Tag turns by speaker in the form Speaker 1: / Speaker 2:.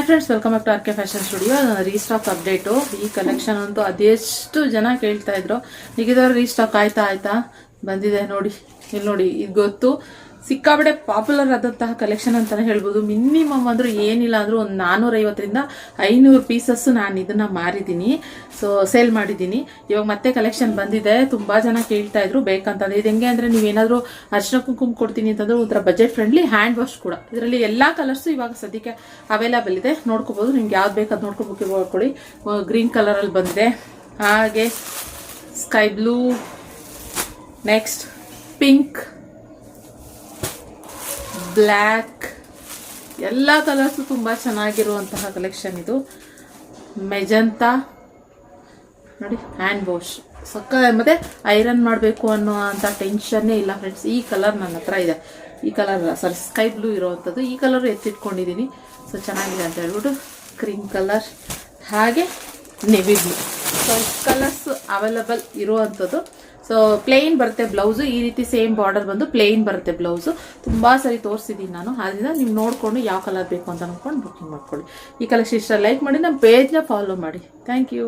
Speaker 1: Hi friends, welcome back to R K fashion studio. Restock update. ಈ collection ಅಂತೂ ಅದೆಷ್ಟು ಜನ ಕೇಳ್ತಾ ಇದ್ರು, ಈಗಿದವ್ರು ರೀಸ್ಟಾಕ್ ಆಯ್ತಾ ಬಂದಿದೆ ನೋಡಿ. ಇಲ್ಲಿ ನೋಡಿ, ಇದು ಗೊತ್ತು ಸಿಕ್ಕಾಬಡೆ ಪಾಪ್ಯುಲರ್ ಆದಂತಹ ಕಲೆಕ್ಷನ್ ಅಂತಾನೆ ಹೇಳ್ಬೋದು. ಮಿನಿಮಮ್ ಅಂದ್ರೂ ಏನಿಲ್ಲ ಅಂದ್ರೂ ಒಂದು 450ರಿಂದ 500 ಪೀಸಸ್ ನಾನು ಇದನ್ನ ಮಾರಿದ್ದೀನಿ. ಸೊ ಸೇಲ್ ಮಾಡಿದ್ದೀನಿ. ಇವಾಗ ಮತ್ತೆ ಕಲೆಕ್ಷನ್ ಬಂದಿದೆ. ತುಂಬಾ ಜನ ಕೇಳ್ತಾ ಇದ್ರು ಬೇಕಂತಂದ್ರೆ. ಇದು ಹೆಂಗೆ ಅಂದ್ರೆ, ನೀವೇನಾದ್ರೂ ಅರ್ಶಿನ ಕುಂಕುಮ ಕೊಡ್ತೀನಿ ಅಂತಂದ್ರೆ ಒಂಥರ ಬಜೆಟ್ ಫ್ರೆಂಡ್ಲಿ, ಹ್ಯಾಂಡ್ ವಾಶ್ ಕೂಡ. ಇದರಲ್ಲಿ ಎಲ್ಲಾ ಕಲರ್ಸ್ ಇವಾಗ ಸದ್ಯಕ್ಕೆ ಅವೈಲೇಬಲ್ ಇದೆ. ನೋಡ್ಕೋಬಹುದು, ನಿಮ್ಗೆ ಯಾವ್ದು ಬೇಕಾದ್ ನೋಡ್ಕೋಬೇಕು. ಕೊಡಿ, ಗ್ರೀನ್ ಕಲರ್ ಅಲ್ಲಿ ಬಂದಿದೆ, ಹಾಗೆ sky blue, next pink, black, ಎಲ್ಲ ಕಲರ್ಸು ತುಂಬ ಚೆನ್ನಾಗಿರುವಂತಹ ಕಲೆಕ್ಷನ್ ಇದು. ಮೆಜಂತಾ ನೋಡಿ, ಹ್ಯಾಂಡ್ ವಾಶ್ ಮತ್ತೆ ಐರನ್ ಮಾಡಬೇಕು ಅನ್ನೋ ಅಂತ ಟೆನ್ಷನ್ನೇ ಇಲ್ಲ ಫ್ರೆಂಡ್ಸ್. ಈ ಕಲರ್ ನನ್ನ ಹತ್ರ ಇದೆ. ಈ ಕಲರ್ ಸ್ಕೈ ಬ್ಲೂ ಇರೋವಂಥದ್ದು. ಈ ಕಲರ್ ಎತ್ತಿಟ್ಕೊಂಡಿದ್ದೀನಿ. ಸೊ ಚೆನ್ನಾಗಿದೆ ಅಂತ ಹೇಳ್ಬಿಟ್ಟು ಕ್ರೀಮ್ ಕಲರ್, ಹಾಗೆ navy blue. So colours available ಇರುವಂಥದ್ದು. ಸೊ ಪ್ಲೇನ್ ಬರುತ್ತೆ ಬ್ಲೌಸು. ಈ ರೀತಿ ಸೇಮ್ ಬಾರ್ಡರ್ ಬಂದು ಪ್ಲೇನ್ ಬರುತ್ತೆ ಬ್ಲೌಸು. ತುಂಬಾ ಸರಿ ತೋರಿಸಿದ್ದೀನಿ ನಾನು. ಅದರಿಂದ ನೀವು ನೋಡ್ಕೊಂಡು ಯಾವ ಕಲರ್ ಬೇಕು ಅಂತ ನೋಡ್ಕೊಂಡು ಬುಕಿಂಗ್ ಮಾಡ್ಕೊಳ್ಳಿ. ಈ ಕಲೆಕ್ಷನ್ ಇಷ್ಟ ಲೈಕ್ ಮಾಡಿ, ನಮ್ಮ ಪೇಜ್ನ ಫಾಲೋ ಮಾಡಿ. Thank you.